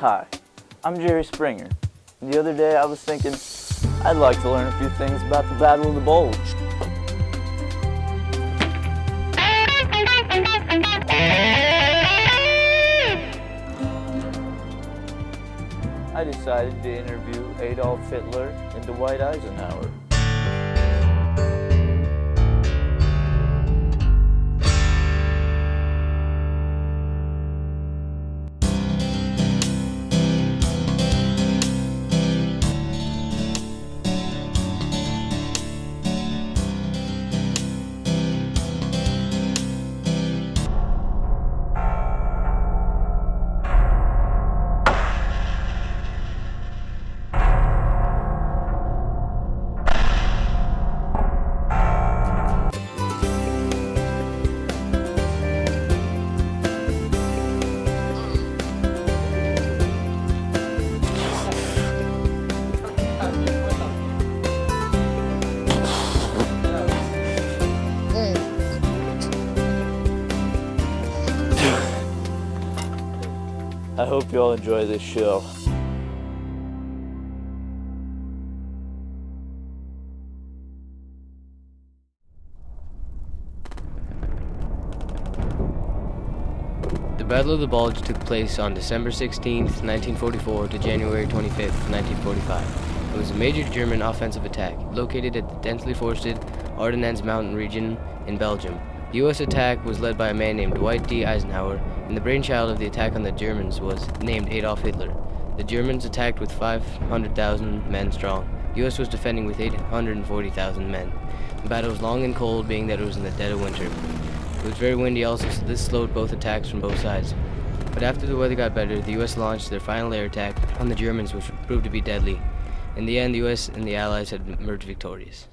Hi, I'm Jerry Springer. The other day I was thinking I'd like to learn a few things about the Battle of the Bulge. I decided to interview Adolf Hitler and Dwight Eisenhower. I hope you all enjoy this show. The Battle of the Bulge took place on December 16, 1944 to January 25, 1945. It was a major German offensive attack located at the densely forested Ardennes mountain region in Belgium. The U.S. attack was led by a man named Dwight D. Eisenhower, and the brainchild of the attack on the Germans was named Adolf Hitler. The Germans attacked with 500,000 men strong. The U.S. was defending with 840,000 men. The battle was long and cold, being that it was in the dead of winter. It was very windy also, so this slowed both attacks from both sides. But after the weather got better, the U.S. launched their final air attack on the Germans, which proved to be deadly. In the end, the U.S. and the Allies had emerged victorious.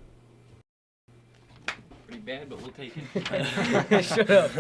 Pretty bad, but we'll take it. Shut up.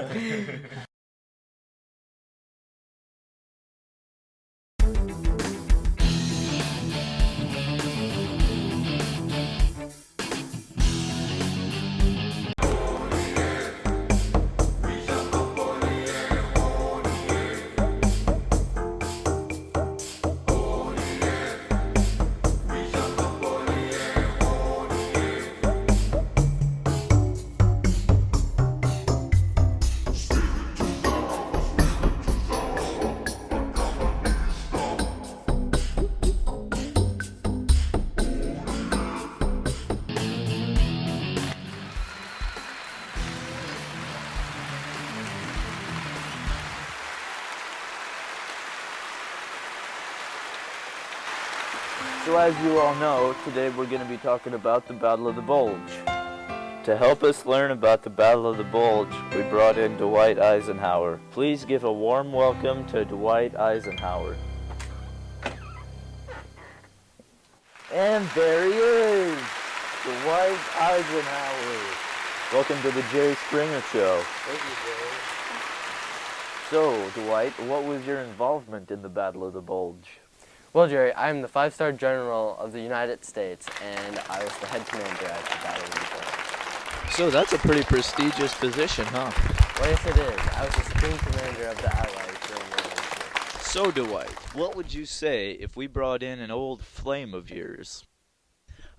So as you all know, today we're going to be talking about the Battle of the Bulge. To help us learn about the Battle of the Bulge, we brought in Dwight Eisenhower. Please give a warm welcome to Dwight Eisenhower. And there he is, Dwight Eisenhower. Welcome to the Jerry Springer Show. Thank you, Jerry. So, Dwight, what was your involvement in the Battle of the Bulge? Well, Jerry, I'm the 5-star General of the United States, and I was the head commander at the Battle of the Bulge. So that's a pretty prestigious position, huh? Well, yes, it is. I was the Supreme Commander of the Allies during World War II. So, Dwight, what would you say if we brought in an old flame of yours?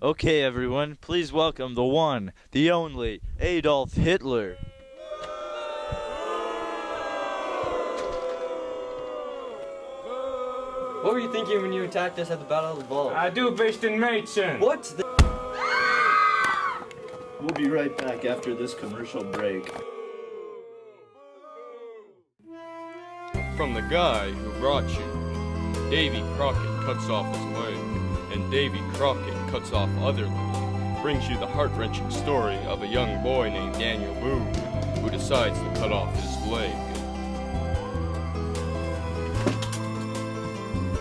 Okay, everyone, please welcome the one, the only, Adolf Hitler. What were you thinking when you attacked us at the Battle of the Bulge? Du bist ein Mädchen. What? We'll be right back after this commercial break. From the guy who brought you, Davy Crockett cuts off his leg, and Davy Crockett cuts off other leg, brings you the heart-wrenching story of a young boy named Daniel Boone, who decides to cut off his leg.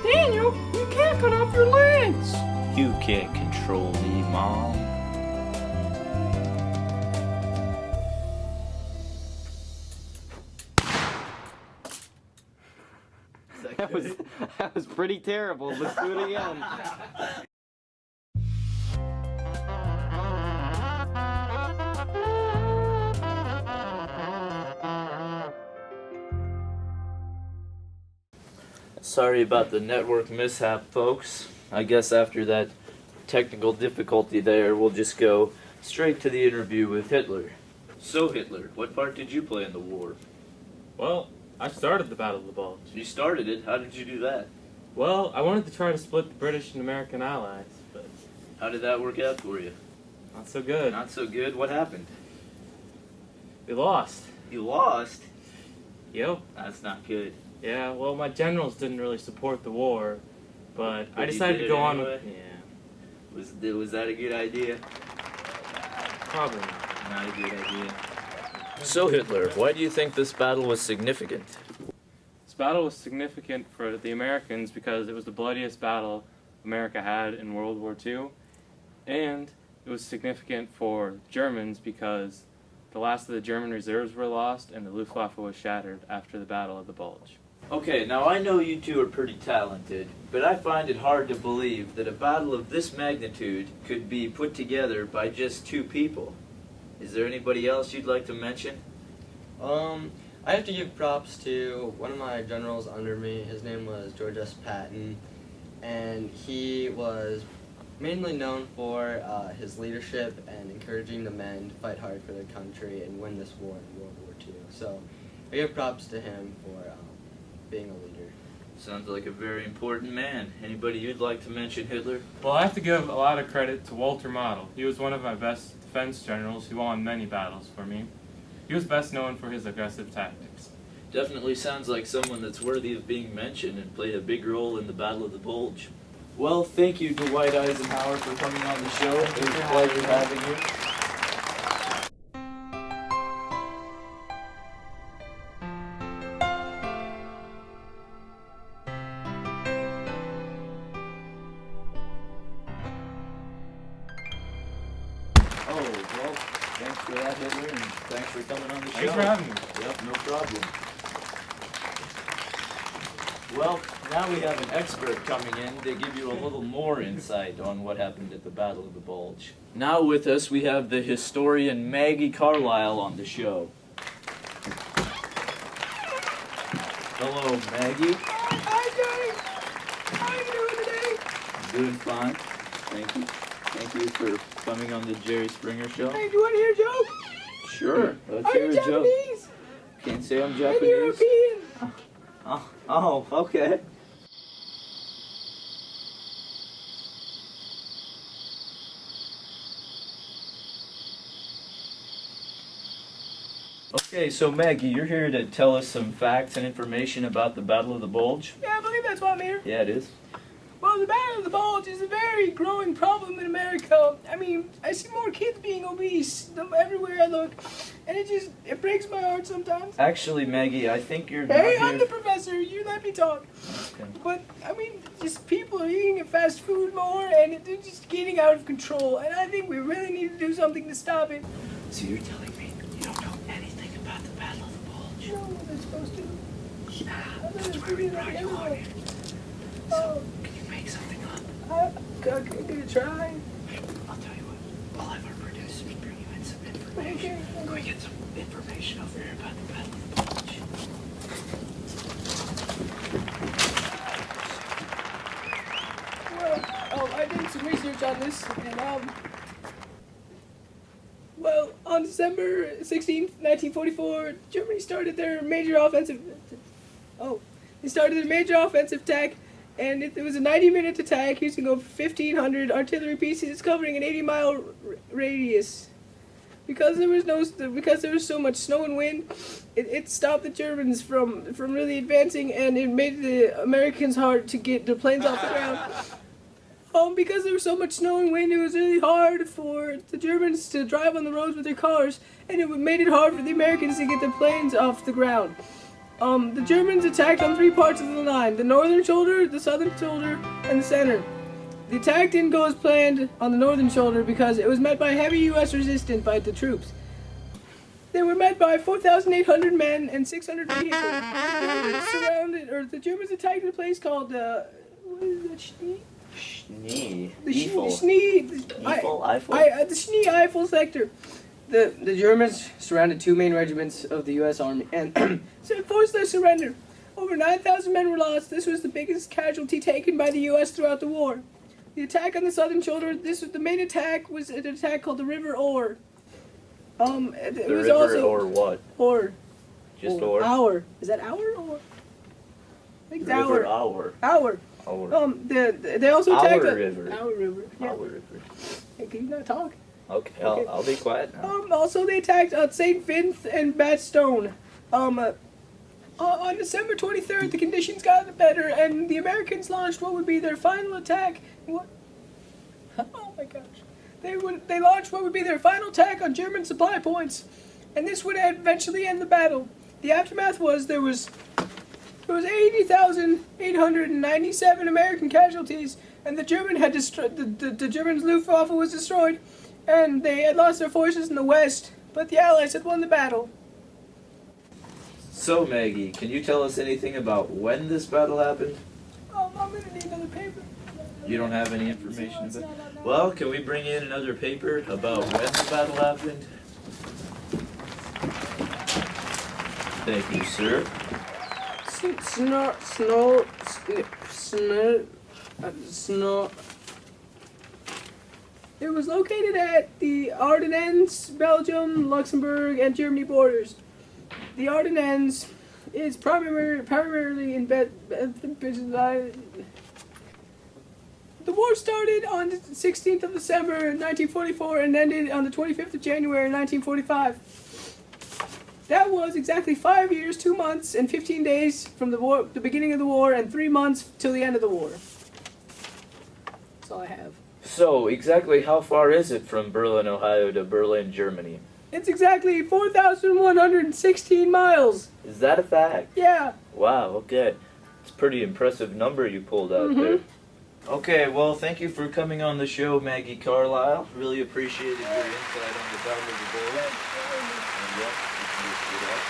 Daniel, you can't cut off your legs. You can't control me, Mom. That was pretty terrible. Let's do it again. Sorry about the network mishap, folks. I guess after that technical difficulty there, we'll just go straight to the interview with Hitler. So, Hitler, what part did you play in the war? Well, I started the Battle of the Bulge. You started it. How did you do that? Well, I wanted to try to split the British and American allies, but How did that work out for you? not so good. Not so good. What happened? We lost. You lost? Yep. That's not good. Yeah, well, my generals didn't really support the war, but I you decided did to it go on anyway? with... Was that a good idea? Probably not. Not a good idea. So, Hitler, why do you think this battle was significant? This battle was significant for the Americans because it was the bloodiest battle America had in World War II, and it was significant for Germans because the last of the German reserves were lost and the Luftwaffe was shattered after the Battle of the Bulge. Okay, now I know you two are pretty talented, but I find it hard to believe that a battle of this magnitude could be put together by just two people. Is there anybody else you'd like to mention? I have to give props to one of my generals under me. His name was George S. Patton, and he was mainly known for his leadership and encouraging the men to fight hard for their country and win this war in World War II. So I give props to him for being a leader. Sounds like a very important man. Anybody you'd like to mention, Hitler? Well, I have to give a lot of credit to Walter Model. He was one of my best defense generals who won many battles for me. He was best known for his aggressive tactics. Definitely sounds like someone that's worthy of being mentioned and played a big role in the Battle of the Bulge. Well, thank you, Dwight Eisenhower, for coming on the show. It was a pleasure having you. Oh, well, thanks for that, Hitler, and thanks for coming on the show. Thanks for having me. Yep, no problem. Well, now we have an expert coming in to give you a little more insight on what happened at the Battle of the Bulge. Now with us, we have the historian Maggie Carlisle on the show. Hello, Maggie. Hi, Johnny. How are you doing today? Doing fine. Thank you. Thank you for coming on the Jerry Springer Show. Hey, do you want to hear a joke? Sure, let's Are hear you a joke. Japanese? Can't say I'm I'm Japanese. European. Oh, okay. Okay, so Maggie, you're here to tell us some facts and information about the Battle of the Bulge? Yeah, I believe that's why I'm here. Yeah, it is. Well, the Battle of the Bulge is a very growing problem in America. I mean, I see more kids being obese everywhere I look, and it breaks my heart sometimes. Actually, Maggie, I think you're Hey, not I'm here... the professor. You let me talk. Okay. But, I mean, just people are eating fast food more, and they're just getting out of control, and I think we really need to do something to stop it. So you're telling me you don't know anything about the Battle of the Bulge? You know what they're supposed to. Yeah, that's why we brought you on here. So, can you make something up? I'm gonna try. I'll tell you what, we'll have our producers bring you in some information. Okay. Can we get some information over here about the Battle of the Bulge? Well, I did some research on this, and well, on December 16th, 1944, Germany started their major offensive. They started their major offensive attack, and it was a 90-minute attack using over 1,500 artillery pieces covering an 80-mile radius. Because there was so much snow and wind, it stopped the Germans from really advancing, and it made the Americans hard to get the planes off the ground. Because there was so much snow and wind, it was really hard for the Germans to drive on the roads with their cars, and it made it hard for the Americans to get the planes off the ground. The Germans attacked on three parts of the line: the northern shoulder, the southern shoulder, and the center. The attack didn't go as planned on the northern shoulder because it was met by heavy U.S. resistance by the troops. They were met by 4,800 men and 600 vehicles. The Germans attacked a place called, what is that, Schnee? Schnee. The Eiffel. The Schnee Eiffel sector. The Germans surrounded two main regiments of the U.S. Army and forced their surrender. Over 9,000 men were lost. This was the biggest casualty taken by the U.S. throughout the war. The attack on the southern shoulder, the main attack was an attack called the River Ore. It The was river also or what? Ore. Just or? Hour. Is that hour or? I think it's River hour. hour. Hour. Hour. They also attacked Our river. Our river. Yeah. Our river. Hey, can you not talk? Okay, Okay. I'll be quiet now. Also, they attacked St. Vince and Bastogne. On December 23rd, the conditions got better, and the Americans launched what would be their final attack. What? Oh my gosh! They launched what would be their final attack on German supply points, and this would eventually end the battle. The aftermath was there was 80,897 American casualties, and the German had destroyed the Germans' Luftwaffe was destroyed, and they had lost their forces in the west, but the Allies had won the battle. So, Maggie, can you tell us anything about when this battle happened? I'm gonna need another paper. You don't have any information about it? Well, can we bring in another paper about when the battle happened? Thank you, sir. Snow. It was located at the Ardennes, Belgium, Luxembourg, and Germany borders. The Ardennes is primarily in the war started on the 16th of December 1944 and ended on the 25th of January 1945. That was exactly 5 years, 2 months, and 15 days from the beginning of the war, and 3 months till the end of the war. That's all I have. So, exactly how far is it from Berlin, Ohio to Berlin, Germany? It's exactly 4,116 miles. Is that a fact? Yeah. Wow, okay. It's a pretty impressive number you pulled out there. Okay, well, thank you for coming on the show, Maggie Carlisle. Really appreciated your insight on the Battle of the Bulge. And yes, you can just do that.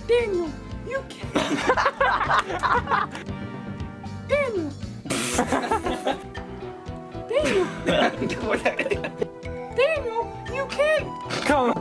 Daniel, you can't. Daniel. Daniel, you can't. Come.